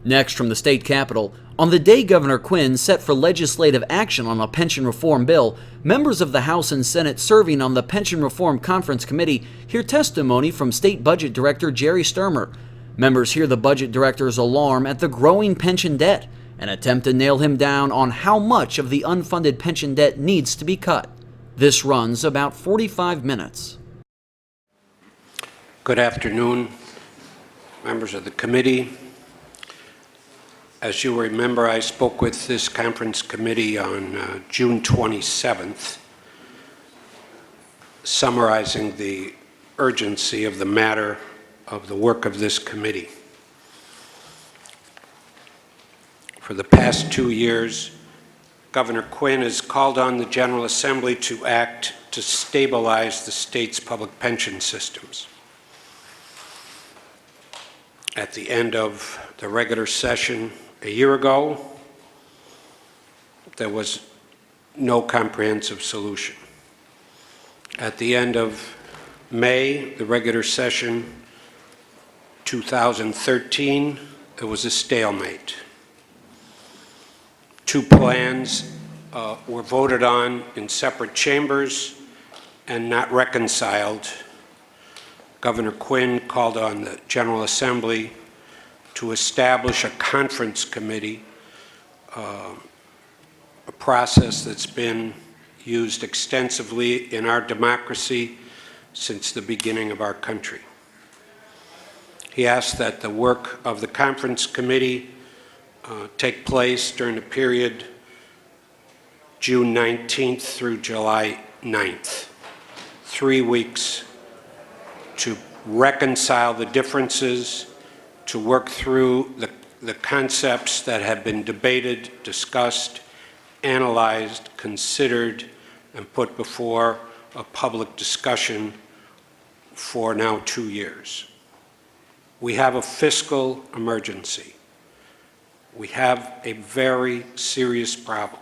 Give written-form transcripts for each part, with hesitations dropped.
Next, from the state capitol, on the day Governor Quinn set for legislative action on a pension reform bill, members of the House and Senate serving on the Pension Reform Conference Committee hear testimony from State Budget Director Jerry Stermer. Members hear the budget director's alarm at the growing pension debt and attempt to nail him down on how much of the unfunded pension debt needs to be cut. This runs about 45 minutes. Good afternoon, members of the committee. As you remember, I spoke with this conference committee on June 27th, summarizing the urgency of the matter of the work of this committee. For the past 2 years, Governor Quinn has called on the General Assembly to act to stabilize the state's public pension systems. At the end of the regular session a year ago, there was no comprehensive solution. At the end of May, the regular session 2013, there was a stalemate. Two plans were voted on in separate chambers and not reconciled. Governor Quinn called on the General Assembly to establish a conference committee, a process that's been used extensively in our democracy since the beginning of our country. He asked that the work of the conference committee take place during the period June 19th through July 9th, 3 weeks to reconcile the differences, to work through the concepts that have been debated, discussed, analyzed, considered, and put before a public discussion for now 2 years. We have a fiscal emergency. We have a very serious problem.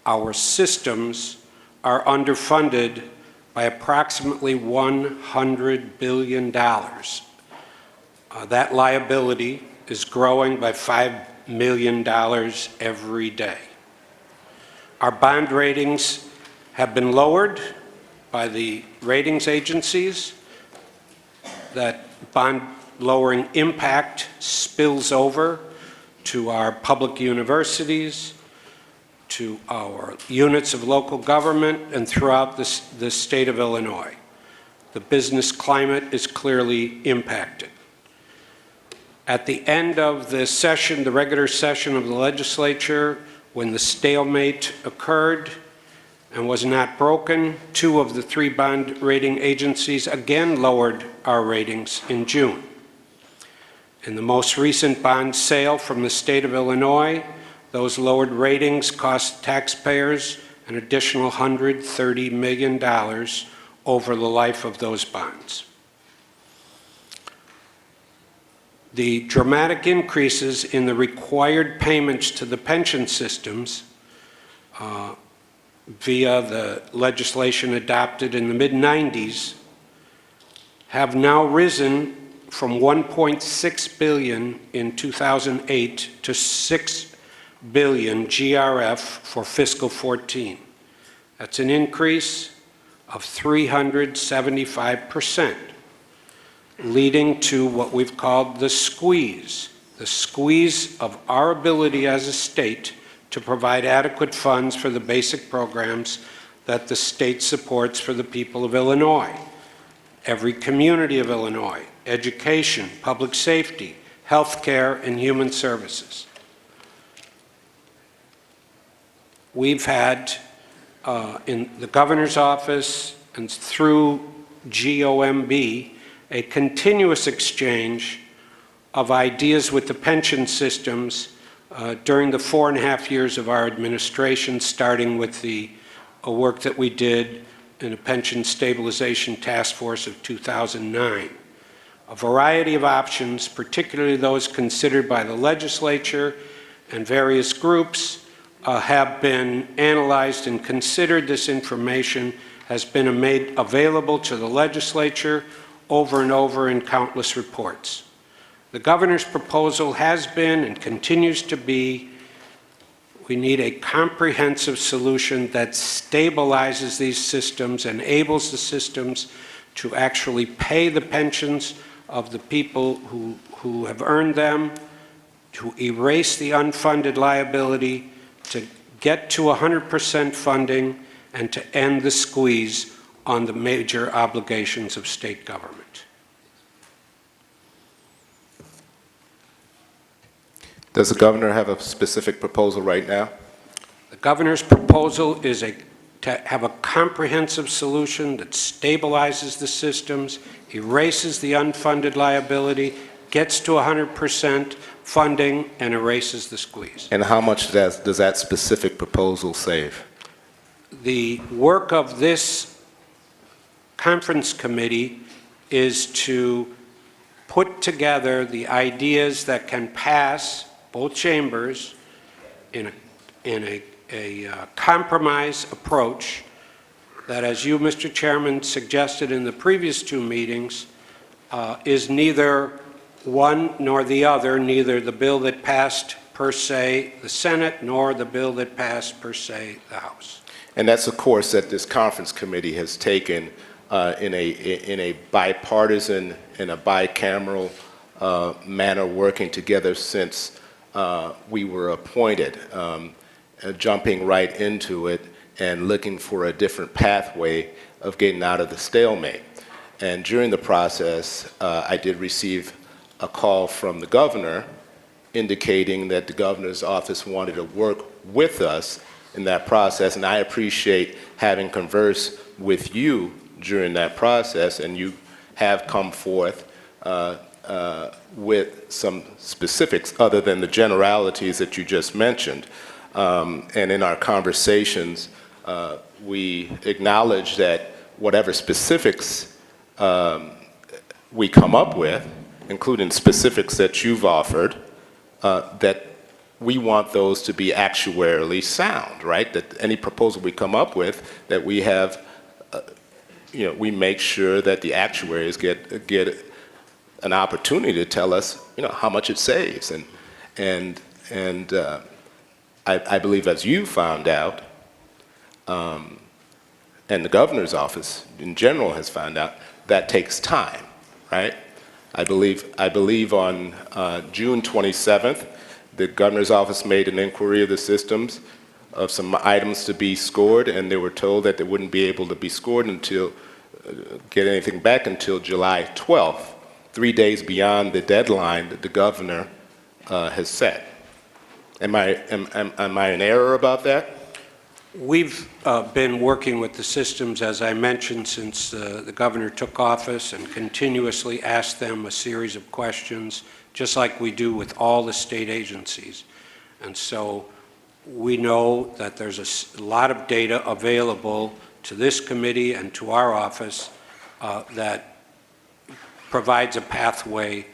Our systems are underfunded by approximately $100 billion. That liability is growing by $5 million every day. Our bond ratings have been lowered by the ratings agencies. That bond lowering impact spills over to our public universities, to our units of local government, and throughout the state of Illinois. The business climate is clearly impacted. At the end of the session, the regular session of the legislature, when the stalemate occurred and was not broken, 2 of the 3 bond rating agencies again lowered our ratings in June. In the most recent bond sale from the state of Illinois, those lowered ratings cost taxpayers an additional $130 million over the life of those bonds. The dramatic increases in the required payments to the pension systems via the legislation adopted in the mid-90s have now risen from $1.6 billion in 2008 to $6 billion GRF for fiscal 14. That's an increase of 375%. Leading to what we've called the squeeze of our ability as a state to provide adequate funds for the basic programs that the state supports for the people of Illinois. Every community of Illinois, education, public safety, health care, and human services. We've had in the governor's office and through GOMB a continuous exchange of ideas with the pension systems during the 4.5 years of our administration, starting with the work that we did in a pension stabilization task force of 2009. A variety of options, particularly those considered by the legislature and various groups, have been analyzed and considered. This information has been made available to the legislature over and over in countless reports. The governor's proposal has been and continues to be, we need a comprehensive solution that stabilizes these systems, enables the systems to actually pay the pensions of the people who have earned them, to erase the unfunded liability, to get to 100% funding, and to end the squeeze on the major obligations of state government. Does the governor have a specific proposal right now? The governor's proposal is to have a comprehensive solution that stabilizes the systems, erases the unfunded liability, gets to 100% funding, and erases the squeeze. And how much does that specific proposal save? The work of this conference committee is to put together the ideas that can pass both chambers in a compromise approach that, as you, Mr. Chairman, suggested in the previous two meetings, is neither one nor the other, neither the bill that passed per se the Senate nor the bill that passed per se the House. And that's a course that this conference committee has taken in a bipartisan and a bicameral manner, working together since we were appointed, jumping right into it and looking for a different pathway of getting out of the stalemate. And during the process, I did receive a call from the governor indicating that the governor's office wanted to work with us in that process, and I appreciate having conversed with you during that process, and you have come forth with some specifics other than the generalities that you just mentioned. And in our conversations, we acknowledge that whatever specifics we come up with, including specifics that you've offered, that we want those to be actuarially sound, right? That any proposal we come up with, that we have, we make sure that the actuaries get an opportunity to tell us, how much it saves. And I believe, as you found out, and the governor's office in general has found out, that takes time, right? I believe on June 27th, the governor's office made an inquiry of the systems of some items to be scored, and they were told that they wouldn't be able to be scored until, get anything back until July 12th, 3 days beyond the deadline that the governor has set. Am I in error about that? We've been working with the systems, as I mentioned, since the governor took office, and continuously asked them a series of questions, just like we do with all the state agencies. And so we know that there's a lot of data available to this committee and to our office that provides a pathway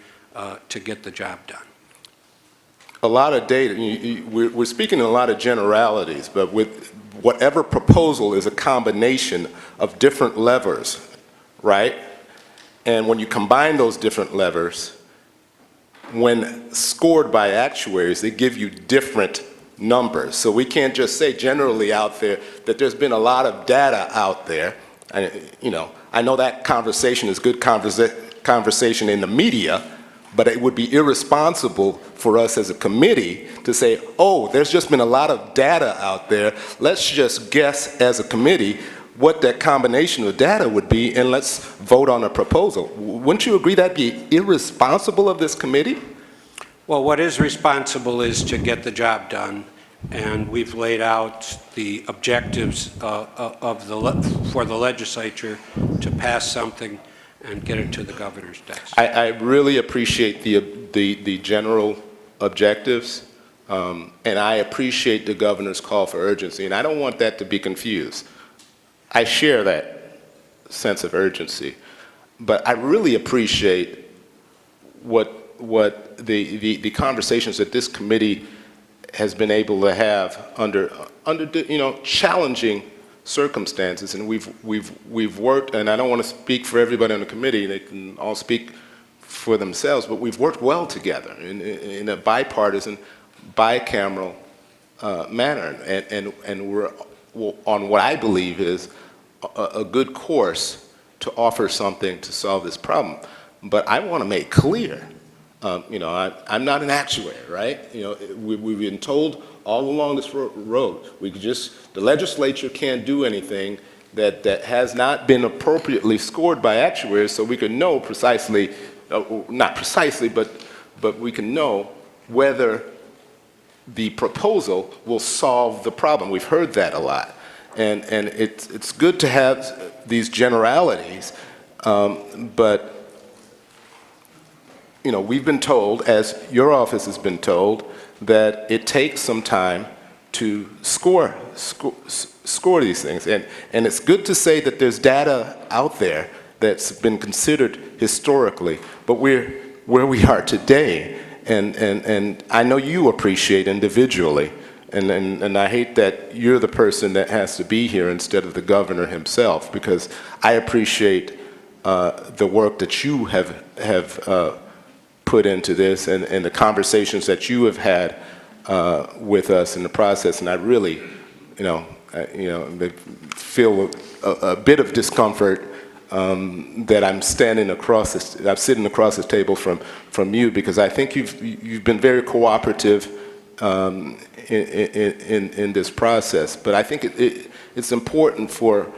to get the job done. A lot of data. We're speaking in a lot of generalities, but with whatever proposal is a combination of different levers, right? And when you combine those different levers, when scored by actuaries, they give you different numbers. So we can't just say generally out there that there's been a lot of data out there. I know that conversation is good conversation in the media, but it would be irresponsible for us as a committee to say, oh, there's just been a lot of data out there. Let's just guess as a committee what that combination of data would be, and let's vote on a proposal. Wouldn't you agree that'd be irresponsible of this committee? Well, what is responsible is to get the job done, and we've laid out the objectives for the legislature to pass something and get it to the governor's desk. I really appreciate the general objectives, and I appreciate the governor's call for urgency, and I don't want that to be confused. I share that sense of urgency, but I really appreciate what the conversations that this committee has been able to have under challenging circumstances, and we've worked, and I don't want to speak for everybody on the committee, they can all speak for themselves, but we've worked well together in a bipartisan, bicameral manner, and we're on what I believe is a good course to offer something to solve this problem. But I want to make clear, I'm not an actuary, right? We've been told all along this road, the legislature can't do anything that has not been appropriately scored by actuaries, so we can know precisely, not precisely, but we can know whether the proposal will solve the problem. We've heard that a lot. And it's good to have these generalities, but we've been told, as your office has been told, that it takes some time to score these things. And it's good to say that there's data out there that's been considered historically, but we're where we are today. And I know you appreciate individually, and I hate that you're the person that has to be here instead of the governor himself, because I appreciate the work that you have put into this and the conversations that you have had with us in the process. And I really, feel a bit of discomfort that I'm sitting across this table from you, because I think you've been very cooperative in this process. But I think it's important for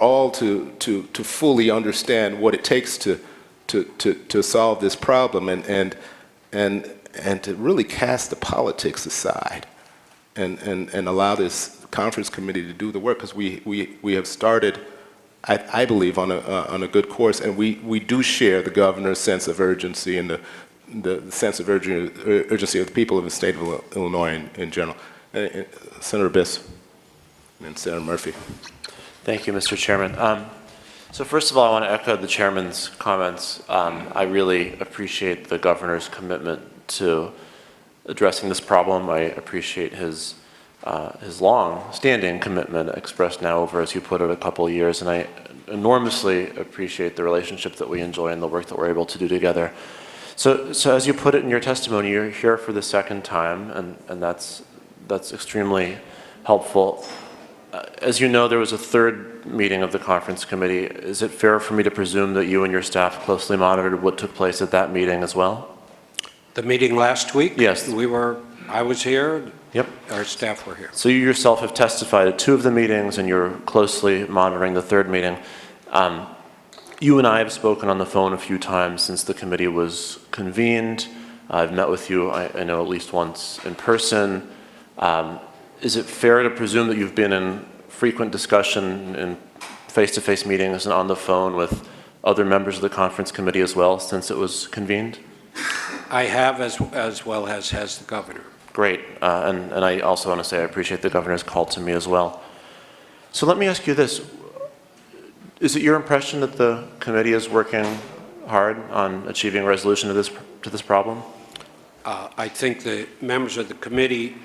all to fully understand what it takes to solve this problem, and to really cast the politics aside and allow this conference committee to do the work, because we have started, I believe, on a good course, and we do share the governor's sense of urgency and the sense of urgency of the people of the state of Illinois in general. Senator Biss and Senator Murphy. Thank you, Mr. Chairman. So first of all, I want to echo the chairman's comments. I really appreciate the governor's commitment to addressing this problem. I appreciate his long-standing commitment expressed now over, as you put it, a couple of years, and I enormously appreciate the relationship that we enjoy and the work that we're able to do together. So as you put it in your testimony, you're here for the second time, and that's extremely helpful. As you know, there was a third meeting of the conference committee. Is it fair for me to presume that you and your staff closely monitored what took place at that meeting as well? The meeting last week? Yes. I was here. Yep. Our staff were here. So you yourself have testified at 2 of the meetings, and you're closely monitoring the third meeting. You and I have spoken on the phone a few times since the committee was convened. I've met with you, I know, at least once in person. Is it fair to presume that you've been in frequent discussion in face-to-face meetings and on the phone with other members of the conference committee as well since it was convened? I have, as well as has the governor. Great, and I also want to say I appreciate the governor's call to me as well. So let me ask you this. Is it your impression that the committee is working hard on achieving a resolution to this problem? I think the members of the committee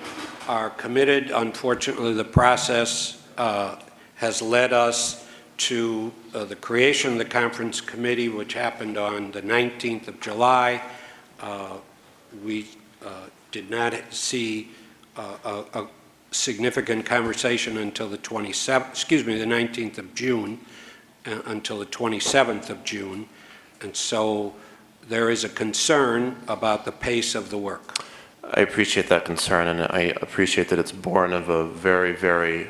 are committed. Unfortunately, the process has led us to the creation of the conference committee, which happened on the 19th of July. We did not see a significant conversation until the 19th of June, until the 27th of June. And so there is a concern about the pace of the work. I appreciate that concern, and I appreciate that it's born of a very, very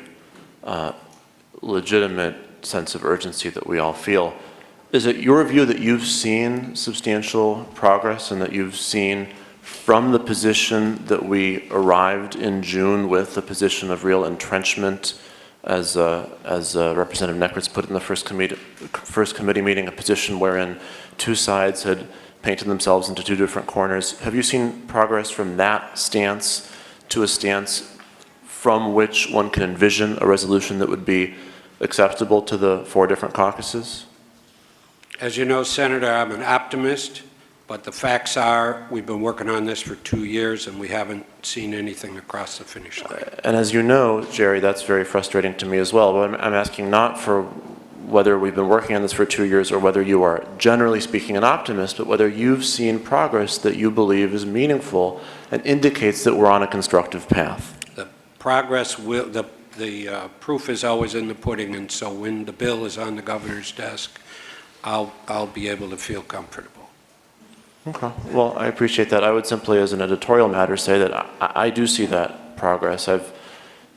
legitimate sense of urgency that we all feel. Is it your view that you've seen substantial progress and that you've seen from the position that we arrived in June with, the position of real entrenchment, as Representative Neckrits put it in the first committee meeting, a position wherein two sides had painted themselves into two different corners? Have you seen progress from that stance to a stance from which one can envision a resolution that would be acceptable to the 4 different caucuses? As you know, Senator, I'm an optimist, but the facts are we've been working on this for 2 years and we haven't seen anything across the finish line. And as you know, Jerry, that's very frustrating to me as well. But I'm asking not for whether we've been working on this for 2 years or whether you are generally speaking an optimist, but whether you've seen progress that you believe is meaningful and indicates that we're on a constructive path. The progress will, the proof is always in the pudding, and so when the bill is on the governor's desk, I'll be able to feel comfortable. Okay. Well, I appreciate that. I would simply, as an editorial matter, say that I do see that progress. I've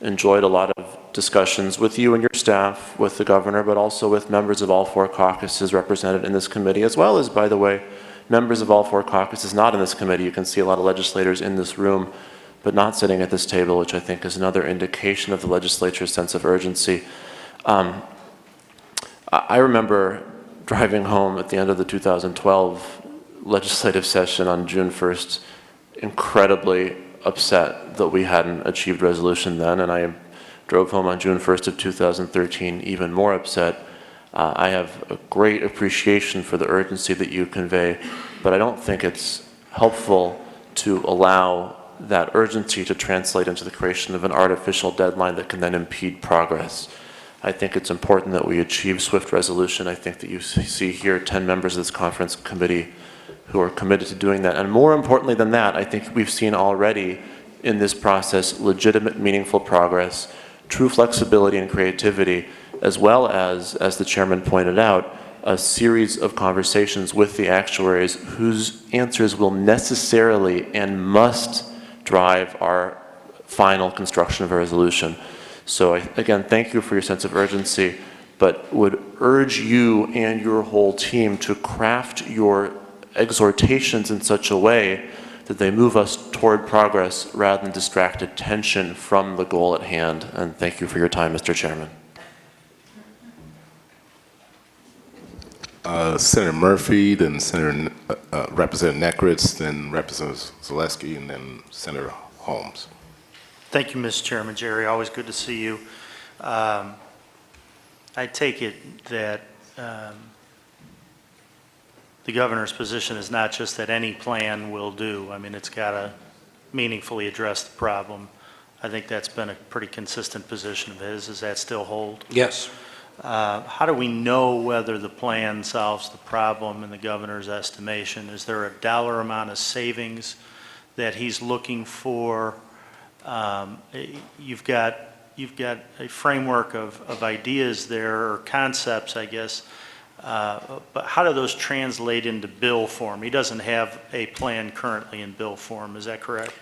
enjoyed a lot of discussions with you and your staff, with the governor, but also with members of all 4 caucuses represented in this committee, as well as, by the way, members of all 4 caucuses not in this committee. You can see a lot of legislators in this room, but not sitting at this table, which I think is another indication of the legislature's sense of urgency. I remember driving home at the end of the 2012 legislative session on June 1st, incredibly upset that we hadn't achieved resolution then, and I drove home on June 1st of 2013 even more upset. I have a great appreciation for the urgency that you convey, but I don't think it's helpful to allow that urgency to translate into the creation of an artificial deadline that can then impede progress. I think it's important that we achieve swift resolution. I think that you see here 10 members of this conference committee who are committed to doing that. And more importantly than that, I think we've seen already in this process legitimate, meaningful progress, true flexibility and creativity, as well as the chairman pointed out, a series of conversations with the actuaries whose answers will necessarily and must drive our final construction of a resolution. So again, thank you for your sense of urgency, but would urge you and your whole team to craft your exhortations in such a way that they move us toward progress rather than distract attention from the goal at hand. And thank you for your time, Mr. Chairman. Senator Murphy, then Senator Representative Nekritz, then Representative Zaleski, and then Senator Holmes. Thank you, Mr. Chairman. Jerry, always good to see you. I take it that the governor's position is not just that any plan will do. I mean, it's got to meaningfully address the problem. I think that's been a pretty consistent position of his. Does that still hold? Yes. How do we know whether the plan solves the problem in the governor's estimation? Is there a dollar amount of savings that he's looking for? You've got a framework of ideas there, or concepts, I guess, but how do those translate into bill form? He doesn't have a plan currently in bill form, is that correct?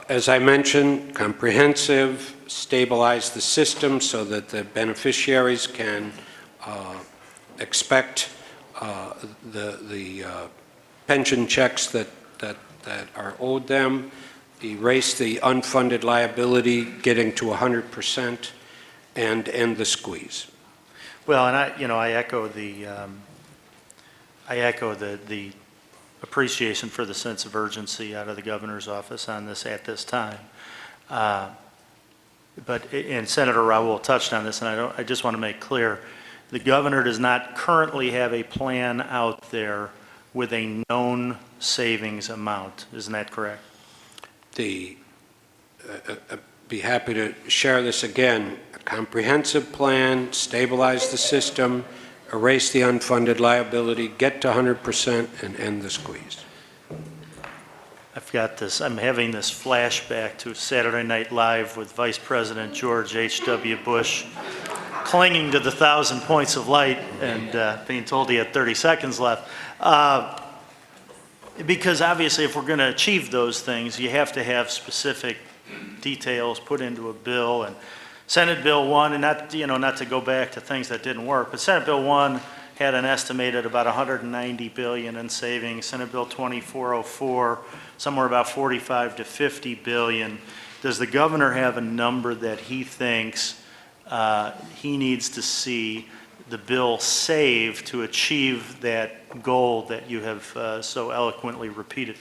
As I mentioned, comprehensive, stabilize the system so that the beneficiaries can expect the pension checks that are owed them, erase the unfunded liability, getting to 100%, and end the squeeze. Well, and I echo the appreciation for the sense of urgency out of the governor's office on this at this time. And Senator Raoul touched on this, and I just want to make clear, the governor does not currently have a plan out there with a known savings amount. Isn't that correct? I'd be happy to share this again. A comprehensive plan, stabilize the system, erase the unfunded liability, get to 100%, and end the squeeze. I've got this, I'm having this flashback to Saturday Night Live with Vice President George H.W. Bush clinging to the 1,000 points of light and being told he had 30 seconds left. Because obviously if we're going to achieve those things, you have to have specific details put into a bill. And Senate Bill 1, and not to go back to things that didn't work, but Senate Bill 1 had an estimated about $190 billion in savings. Senate Bill 2404, somewhere about $45 to $50 billion. Does the governor have a number that he thinks he needs to see the bill save to achieve that goal that you have so eloquently repeated?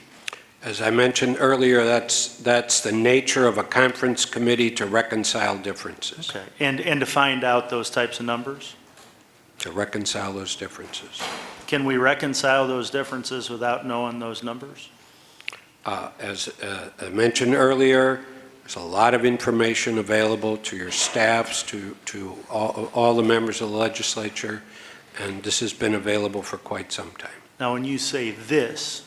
As I mentioned earlier, that's the nature of a conference committee, to reconcile differences. Okay, and to find out those types of numbers? To reconcile those differences. Can we reconcile those differences without knowing those numbers? As I mentioned earlier, There's a lot of information available to your staffs, to all the members of the legislature, and this has been available for quite some time. Now, when you say this,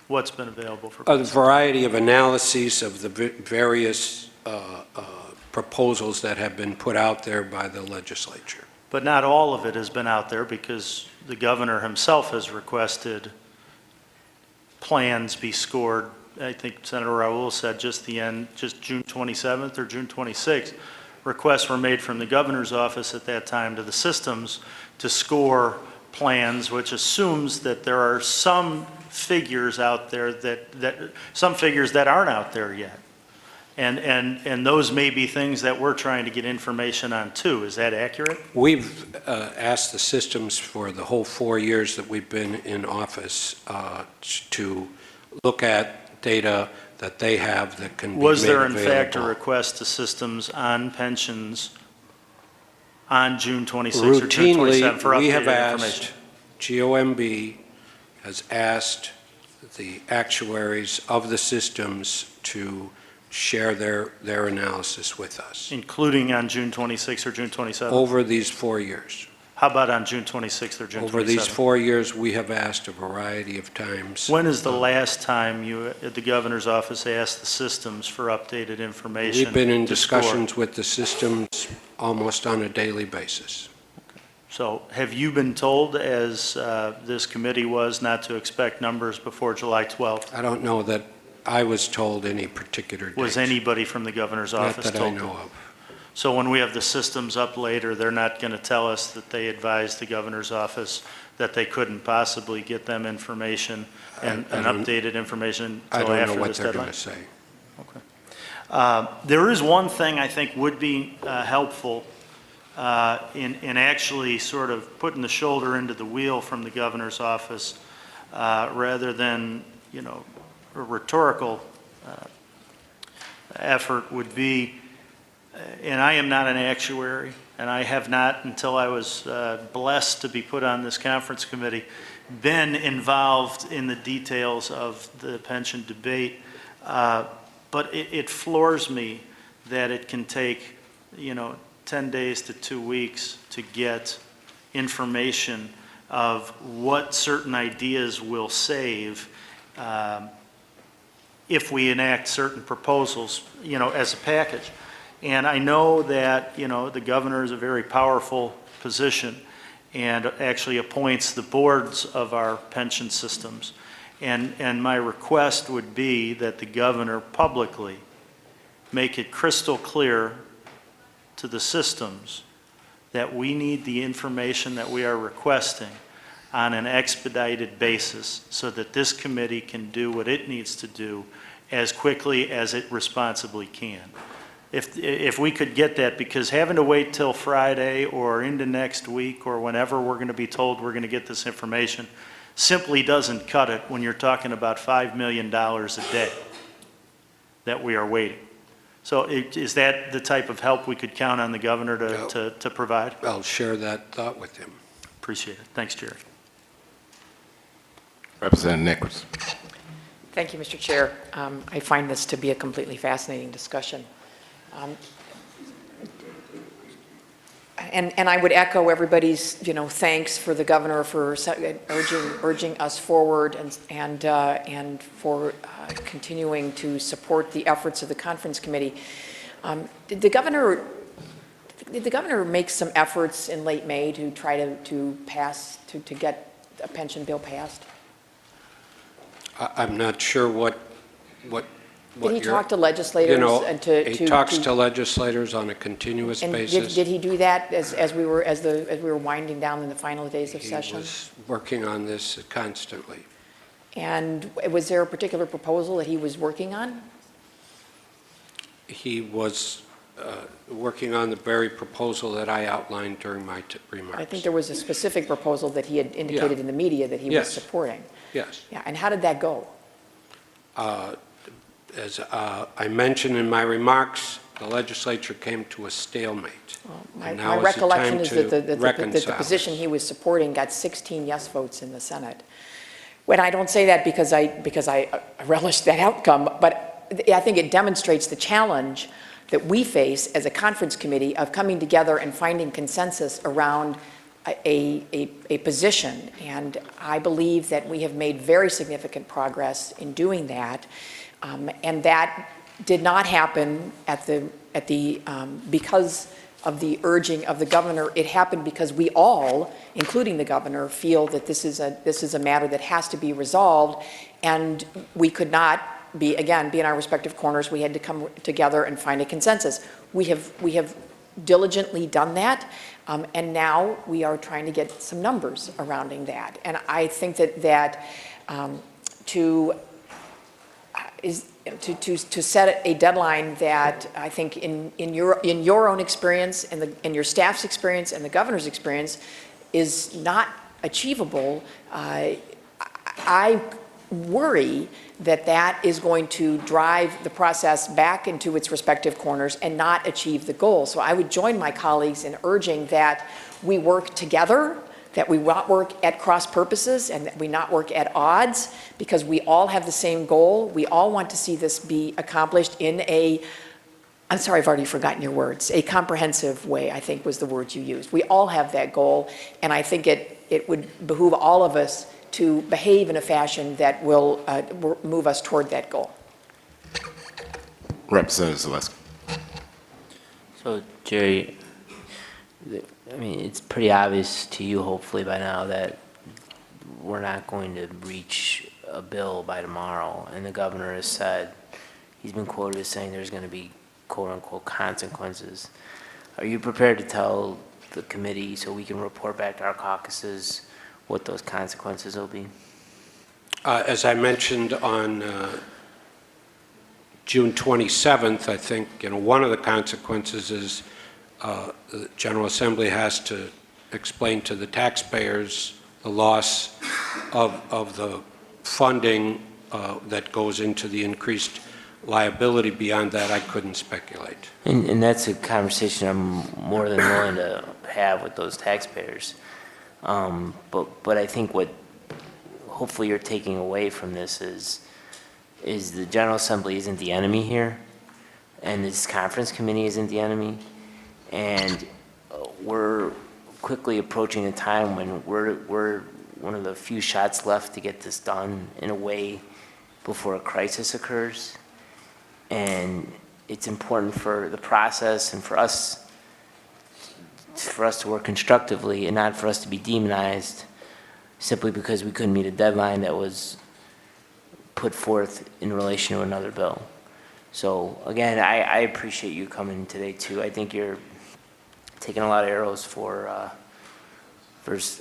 what's been available for? A variety of analyses of the various proposals that have been put out there by the legislature. But not all of it has been out there because the governor himself has requested plans be scored. I think Senator Raul said just June 27th or June 26th, requests were made from the governor's office at that time to the systems to score plans, which assumes that there are some figures out there some figures that aren't out there yet. And those may be things that we're trying to get information on too. Is that accurate? We've asked the systems for the whole 4 years that we've been in office to look at data that they have that can be made available. Was there in fact a request to systems on pensions on June 26th or June 27th for routinely, we updated have information? asked, GOMB has asked the actuaries of the systems to share their analysis with us Including on June 26th or June 27th? over these 4 years. How about on June 26th or June 27th? Over these 4 years, we have asked a variety of times. When is the last time you, at the governor's office, asked the systems for updated information? We've been in to score? discussions with the systems almost on a daily basis. So have you been told, as this committee was, not to expect numbers before July 12th? I don't know that I was told any particular date. Was anybody from the governor's office Not told? that I know of. So when we have the systems up later, they're not going to tell us that they advised the governor's office that they couldn't possibly get them information and updated information I until don't know after what this they're deadline? going to say. There is one thing I think would be helpful in actually sort of putting the shoulder into the wheel from the governor's office rather than, a rhetorical effort would be, and I am not an actuary, and I have not, until I was blessed to be put on this conference committee, been involved in the details of the pension debate. But it floors me that it can take, 10 days to 2 weeks to get information of what certain ideas will save if we enact certain proposals, as a package. And I know that, the governor is a very powerful position and actually appoints the boards of our pension systems. And my request would be that the governor publicly make it crystal clear to the systems that we need the information that we are requesting on an expedited basis so that this committee can do what it needs to do as quickly as it responsibly can. If we could get that, because having to wait till Friday or into next week or whenever we're going to be told we're going to get this information simply doesn't cut it when you're talking about $5 million a day that we are waiting. So is that the type of help we could count on the governor to provide? I'll share that thought with him. Appreciate it. Thanks, Jerry. Representative Nichols. Thank you, Mr. Chair. I find this to be a completely fascinating discussion. And I would echo everybody's, thanks for the governor for urging us forward and for continuing to support the efforts of the conference committee. Did the governor make some efforts in late May to try to get a pension bill passed? I'm not sure what Did he talk to legislators? He talks to legislators on a continuous basis. Did he do that as we were winding down in the final days of session? He was working on this constantly. And was there a particular proposal that he was working on? He was working on the very proposal that I outlined during my remarks. I think there was a specific proposal that he had indicated in the media that he was supporting. Yes. Yeah, and how did that go? As I mentioned in my remarks, the legislature came to a stalemate. My Now is the recollection time is to that the reconcile position he was supporting got 16 yes votes in the Senate. When I don't say that because I relished that outcome, but I think it demonstrates the challenge that we face as a conference committee of coming together and finding consensus around a position. And I believe that we have made very significant progress in doing that. And that did not happen because of the urging of the governor. It happened because we all, including the governor, feel that this is a matter that has to be resolved, and we could not be in our respective corners. We had to come together and find a consensus. We have diligently done that, and now we are trying to get some numbers surrounding that. And I think that to set a deadline that I think in your own experience and in your staff's experience and the governor's experience is not achievable. I worry that is going to drive the process back into its respective corners and not achieve the goal. So I would join my colleagues in urging that we work together, that we not work at cross purposes, and that we not work at odds, because we all have the same goal. We all want to see this be accomplished in I'm sorry, I've already forgotten your words, a comprehensive way, I think was the word you used. We all have that goal, and I think it would behoove all of us to behave in a fashion that will move us toward that goal. Representative Zaleski. So, Jerry, I mean, it's pretty obvious to you, hopefully by now, that we're not going to reach a bill by tomorrow. And the governor has said, he's been quoted as saying there's going to be quote-unquote consequences. Are you prepared to tell the committee so we can report back to our caucuses what those consequences will be? As I mentioned on June 27th, I think, one of the consequences is the General Assembly has to explain to the taxpayers the loss of the funding that goes into the increased liability. Beyond that, I couldn't speculate. And that's a conversation I'm more than willing to have with those taxpayers. But I think what hopefully you're taking away from this is the General Assembly isn't the enemy here, and this conference committee isn't the enemy, and we're quickly approaching a time when we're one of the few shots left to get this done in a way before a crisis occurs. And it's important for the process and for us to work constructively and not for us to be demonized simply because we couldn't meet a deadline that was put forth in relation to another bill. So again, I appreciate you coming today too. I think you're taking a lot of arrows for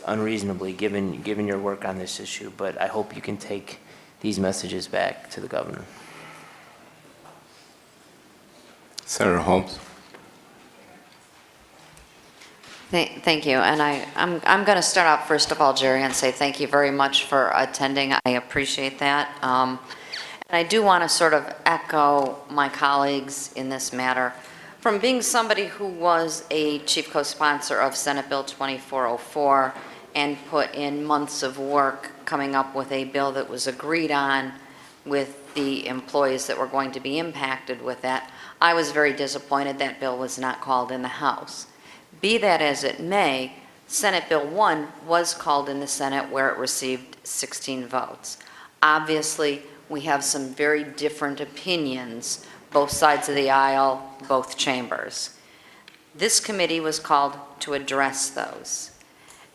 unreasonably given your work on this issue, but I hope you can take these messages back to the governor. Senator Holmes. Thank you. And I'm going to start out, first of all, Jerry, and say thank you very much for attending. I appreciate that. And I do want to sort of echo my colleagues in this matter. From being somebody who was a chief co-sponsor of Senate Bill 2404 and put in months of work coming up with a bill that was agreed on with the employees that were going to be impacted with that, I was very disappointed that bill was not called in the House. Be that as it may, Senate Bill 1 was called in the Senate, where it received 16 votes. Obviously, we have some very different opinions, both sides of the aisle, both chambers. This committee was called to address those.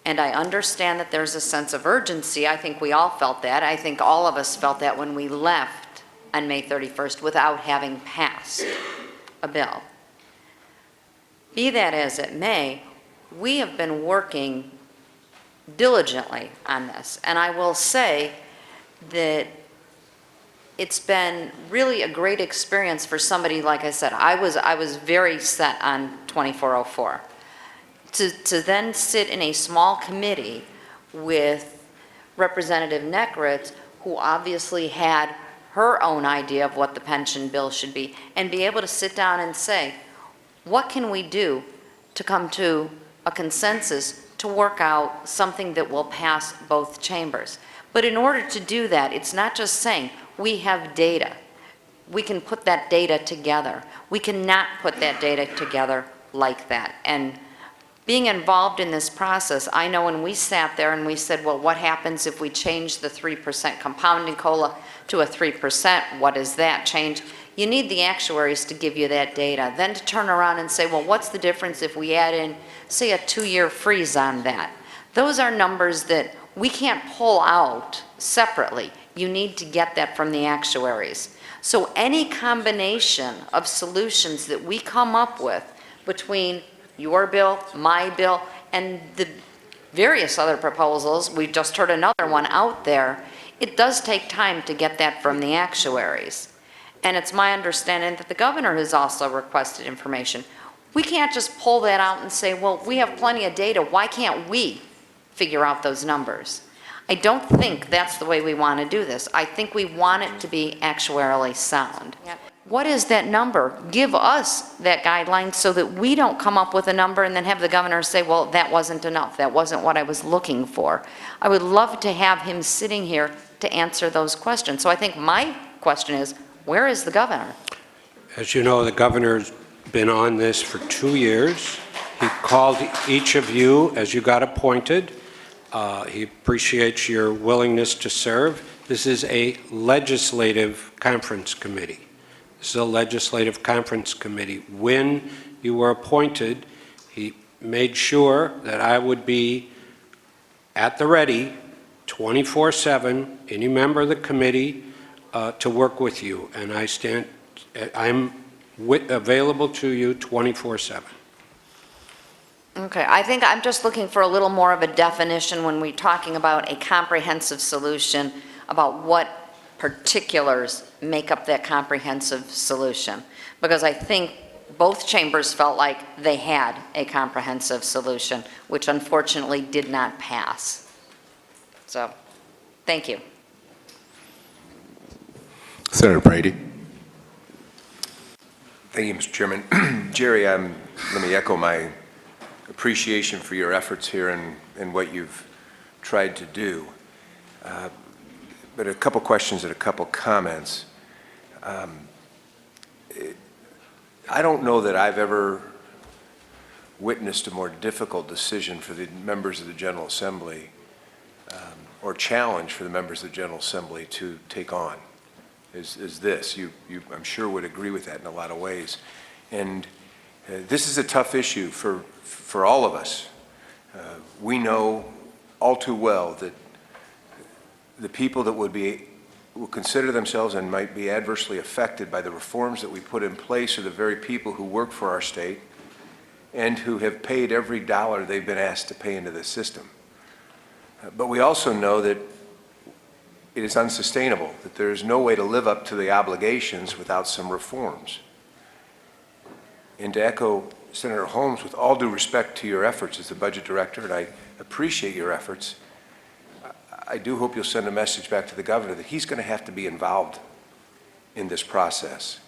And I understand that there's a sense of urgency. I think we all felt that. I think all of us felt that when we left on May 31st without having passed a bill. Be that as it may, we have been working diligently on this. And I will say that it's been really a great experience for somebody, like I said, I was very set on 2404. To then sit in a small committee with Representative Neckritz, who obviously had her own idea of what the pension bill should be, and be able to sit down and say, what can we do to come to a consensus to work out something that will pass both chambers? But in order to do that, it's not just saying, we have data. we can put that data together. We cannot put that data together like that. And being involved in this process, I know when we sat there and we said, well, what happens if we change the 3% compounding COLA to a 3%? What does that change? You need the actuaries to give you that data. Then to turn around and say, well, what's the difference if we add in, say, a 2-year freeze on that? Those are numbers that we can't pull out separately. You need to get that from the actuaries. So any combination of solutions that we come up with between your bill, my bill, and the various other proposals, we just heard another one out there, it does take time to get that from the actuaries. And it's my understanding that the governor has also requested information. We can't just pull that out and say, well, we have plenty of data, why can't we figure out those numbers? I don't think that's the way we want to do this. I think we want it to be actuarially sound. Yep. What is that number? Give us that guideline so that we don't come up with a number and then have the governor say, well, that wasn't enough. That wasn't what I was looking for. I would love to have him sitting here to answer those questions. So I think my question is, where is the governor? As you know, the governor's been on this for 2 years. He called each of you as you got appointed. He appreciates your willingness to serve. This is a legislative conference committee. This is a legislative conference committee. When you were appointed, he made sure that I would be at the ready 24/7, any member of the committee, to work with you. And I'm available to you 24/7. Okay, I think I'm just looking for a little more of a definition when we're talking about a comprehensive solution, about what particulars make up that comprehensive solution. Because I think both chambers felt like they had a comprehensive solution, which unfortunately did not pass. So, thank you. Senator Brady. Thank you, Mr. Chairman. Jerry, let me echo my appreciation for your efforts here and what you've tried to do. But a couple questions and a couple comments. I don't know that I've ever witnessed a more difficult decision for the members of the General Assembly or challenge for the members of the General Assembly to take on is this. You, I'm sure, would agree with that in a lot of ways. And this is a tough issue for all of us. We know all too well that the people that will consider themselves and might be adversely affected by the reforms that we put in place are the very people who work for our state and who have paid every dollar they've been asked to pay into the system. But we also know that it is unsustainable, that there is no way to live up to the obligations without some reforms. And to echo Senator Holmes, with all due respect to your efforts as the budget director, and I appreciate your efforts, I do hope you'll send a message back to the governor that he's going to have to be involved in this process,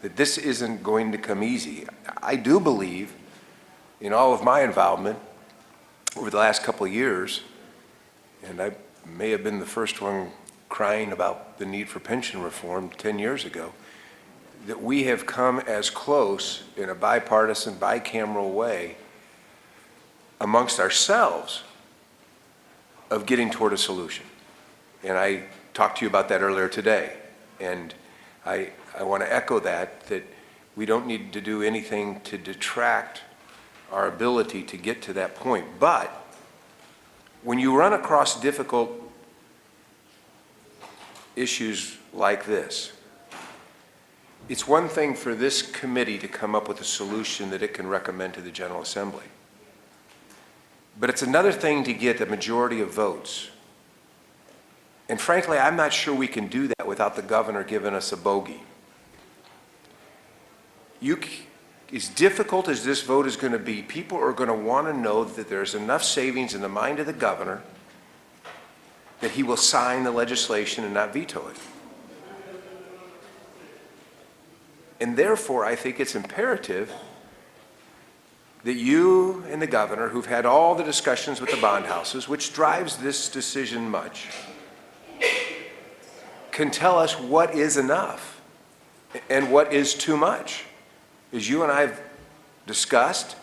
that this isn't going to come easy. I do believe, in all of my involvement over the last couple of years, and I may have been the first one crying about the need for pension reform 10 years ago, that we have come as close in a bipartisan, bicameral way amongst ourselves of getting toward a solution. And I talked to you about that earlier today. And I want to echo that we don't need to do anything to detract our ability to get to that point. But when you run across difficult issues like this, it's one thing for this committee to come up with a solution that it can recommend to the General Assembly. But it's another thing to get a majority of votes. And frankly, I'm not sure we can do that without the governor giving us a bogey. As difficult as this vote is going to be, people are going to want to know that there's enough savings in the mind of the governor that he will sign the legislation and not veto it. And therefore, I think it's imperative that you and the governor, who've had all the discussions with the bond houses, which drives this decision much, can tell us what is enough. and what is too much. As you and I have discussed,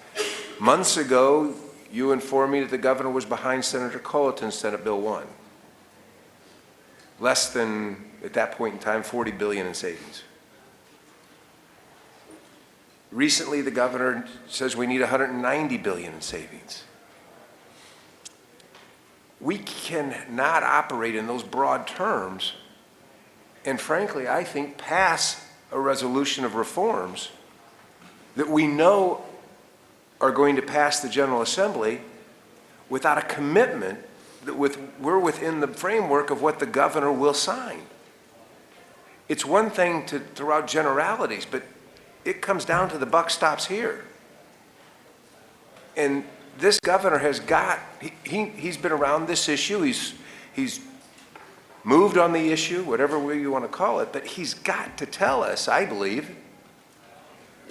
months ago, you informed me that the governor was behind Senator Colleton's Senate Bill 1. Less than, at that point in time, $40 billion in savings. Recently, the governor says we need $190 billion in savings. We cannot operate in those broad terms, and frankly, I think pass a resolution of reforms that we know are going to pass the General Assembly without a commitment that we're within the framework of what the governor will sign. It's one thing to throw out generalities, but it comes down to the buck stops here. And this governor has got, he's been around this issue, he's moved on the issue, whatever way you want to call it, but he's got to tell us, I believe,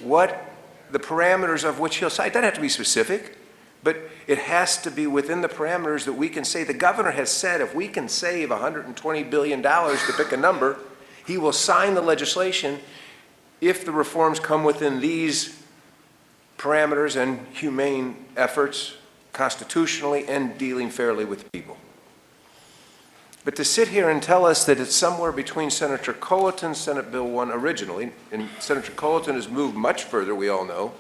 what the parameters of which he'll sign. It doesn't have to be specific, but it has to be within the parameters that we can say. The governor has said if we can save $120 billion, to pick a number, he will sign the legislation if the reforms come within these parameters and humane efforts constitutionally and dealing fairly with people. But to sit here and tell us that it's somewhere between Senator Colleton's Senate Bill 1 originally, and Senator Colleton has moved much further, we all know,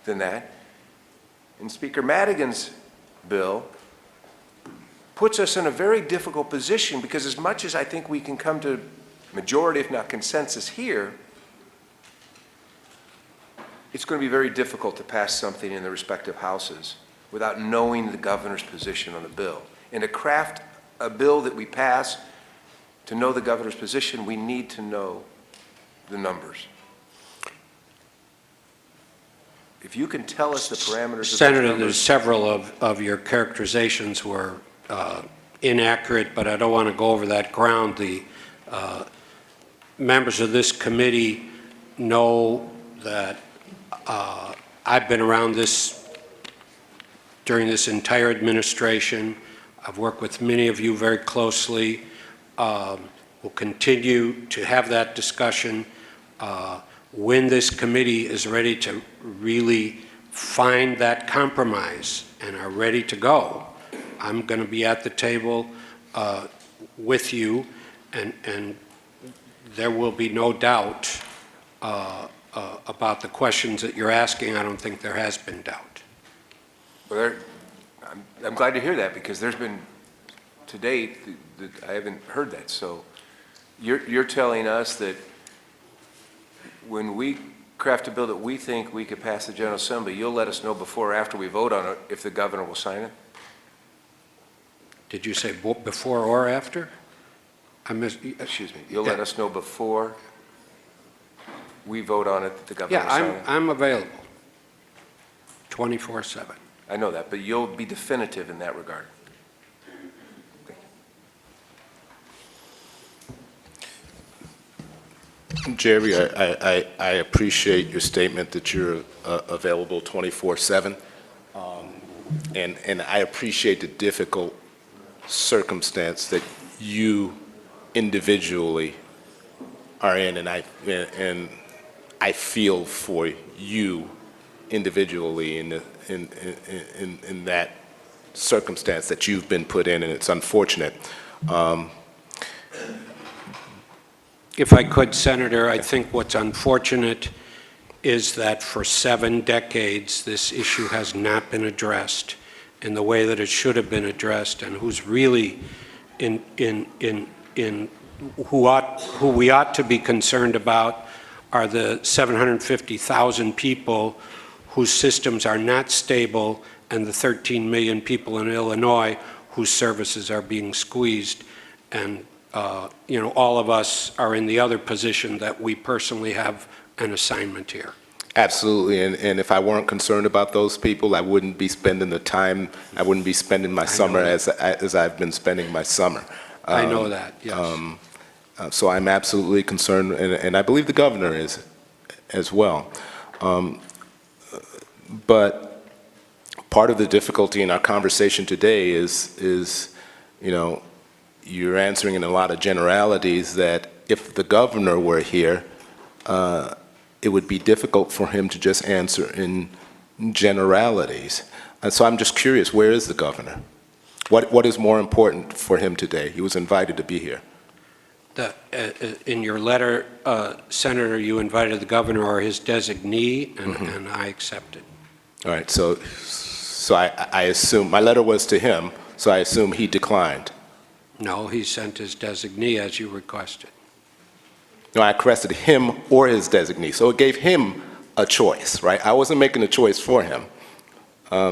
than that, and Speaker Madigan's bill puts us in a very difficult position, because as much as I think we can come to majority, if not consensus here, it's going to be very difficult to pass something in the respective houses without knowing the governor's position on the bill. And to craft a bill that we pass, to know the governor's position, we need to know the numbers. If you can tell us the parameters Senator, of those there's several of your characterizations were inaccurate, but I don't want to go over that ground. The members of this committee know that I've been around this during this entire administration. I've worked with many of you very closely. We'll continue to have that discussion. When this committee is ready to really find that compromise and are ready to go, I'm going to be at the table with you, and there will be no doubt about the questions that you're asking. I don't think there has been doubt. Well, I'm glad to hear that, because there's been, to date, I haven't heard that. So you're telling us that when we craft a bill that we think we could pass the General Assembly, you'll let us know before or after we vote on it if the governor will sign it? Did you say before or after? Excuse me. You'll let us know before we vote on it that the governor will sign it? Yeah, I'm available 24/7. I know that, but you'll be definitive in that regard. Jerry, I appreciate your statement that you're available 24/7, and I appreciate the difficult circumstance that you individually are in, and I feel for you individually in that circumstance that you've been put in, and it's unfortunate. If I could, Senator, I think what's unfortunate is that for 7 decades, this issue has not been addressed in the way that it should have been addressed, and who's really who we ought to be concerned about are the 750,000 people whose systems are not stable, and the 13 million people in Illinois whose services are being squeezed. And all of us are in the other position that we personally have an assignment here. Absolutely, and if I weren't concerned about those people, I wouldn't be spending the time, I wouldn't be spending my summer as I've been spending my summer. I know that, yes. So I'm absolutely concerned, and I believe the governor is as well. But part of the difficulty in our conversation today is you're answering in a lot of generalities that if the governor were here, it would be difficult for him to just answer in generalities. And so I'm just curious, where is the governor? What is more important for him today? He was invited to be here. In your letter, Senator, you invited the governor or his designee, and I accepted. All right, so I assume, my letter was to him, so I assume he declined. No, he sent his designee as you requested. No, I requested him or his designee, so it gave him a choice, right? I wasn't making a choice for him.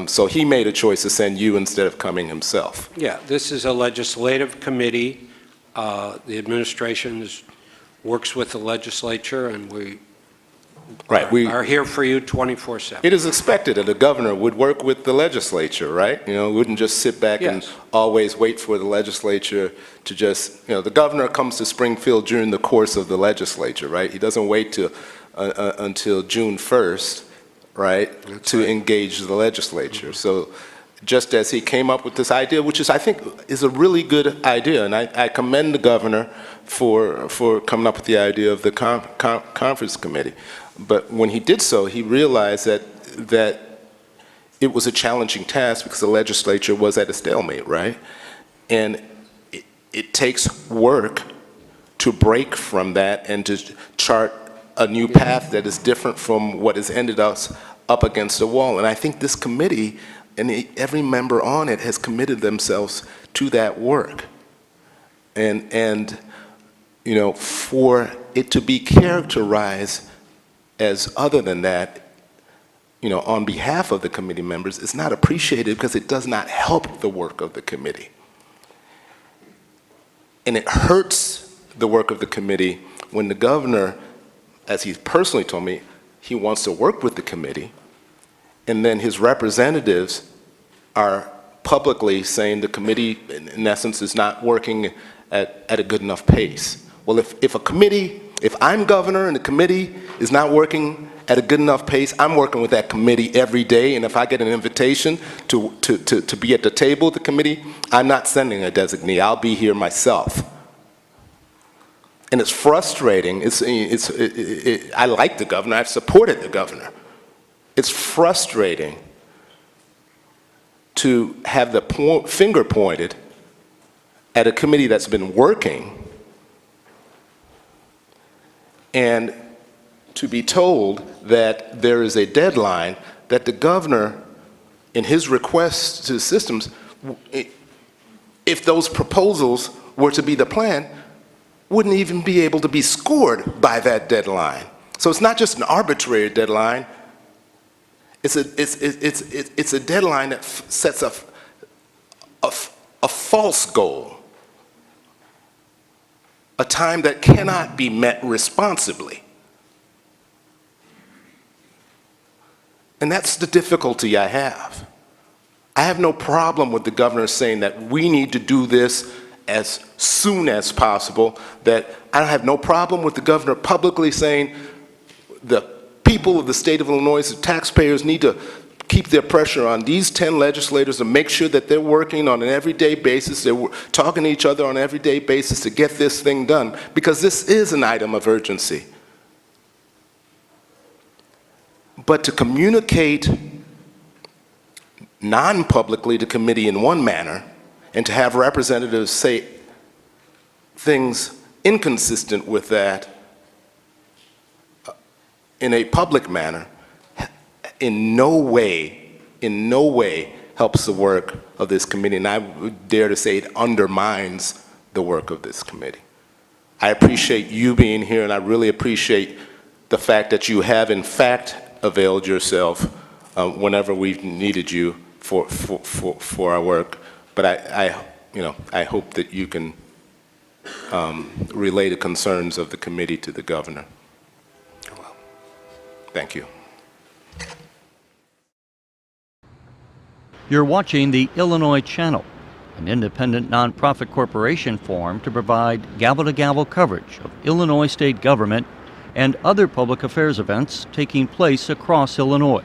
So he made a choice to send you instead of coming himself. Yeah, this is a legislative committee. The administration works with the legislature, and we are here for you 24/7. It is expected that a governor would work with the legislature, right? You know, wouldn't just sit back and always wait for the legislature to just, you know, the governor comes to Springfield during the course of the legislature, right? He doesn't wait until June 1st, right, to engage the legislature. So just as he came up with this idea, which is, I think, is a really good idea, and I commend the governor for coming up with the idea of the conference committee. But when he did so, he realized that it was a challenging task because the legislature was at a stalemate, right? And it takes work to break from that and to chart a new path that is different from what has ended us up against a wall. And I think this committee and every member on it has committed themselves to that work. And you know, for it to be characterized as other than that, you know, on behalf of the committee members, is not appreciated because it does not help the work of the committee. And it hurts the work of the committee when the governor, as he personally told me, he wants to work with the committee, and then his representatives are publicly saying the committee, in essence, is not working at a good enough pace. Well, if I'm governor and the committee is not working at a good enough pace, I'm working with that committee every day, and if I get an invitation to be at the table of the committee, I'm not sending a designee, I'll be here myself. And it's frustrating, I like the governor, I've supported the governor. It's frustrating to have the finger pointed at a committee that's been working and to be told that there is a deadline that the governor, in his request to the systems, if those proposals were to be the plan, wouldn't even be able to be scored by that deadline. So it's not just an arbitrary deadline, it's a deadline that sets a false goal, a time that cannot be met responsibly. And that's the difficulty I have. I have no problem with the governor saying that we need to do this as soon as possible, that I have no problem with the governor publicly saying the people of the state of Illinois, the taxpayers, need to keep their pressure on these 10 legislators and make sure that they're working on an everyday basis, they're talking to each other on an everyday basis to get this thing done, because this is an item of urgency. But to communicate non-publicly to committee in one manner and to have representatives say things inconsistent with that in a public manner in no way helps the work of this committee, and I would dare to say it undermines the work of this committee. I appreciate you being here, and I really appreciate the fact that you have in fact availed yourself whenever we've needed you for our work. But I hope that you can relay the concerns of the committee to the governor. Thank you. You're watching the Illinois Channel, an independent nonprofit corporation formed to provide gavel-to-gavel coverage of Illinois state government and other public affairs events taking place across Illinois.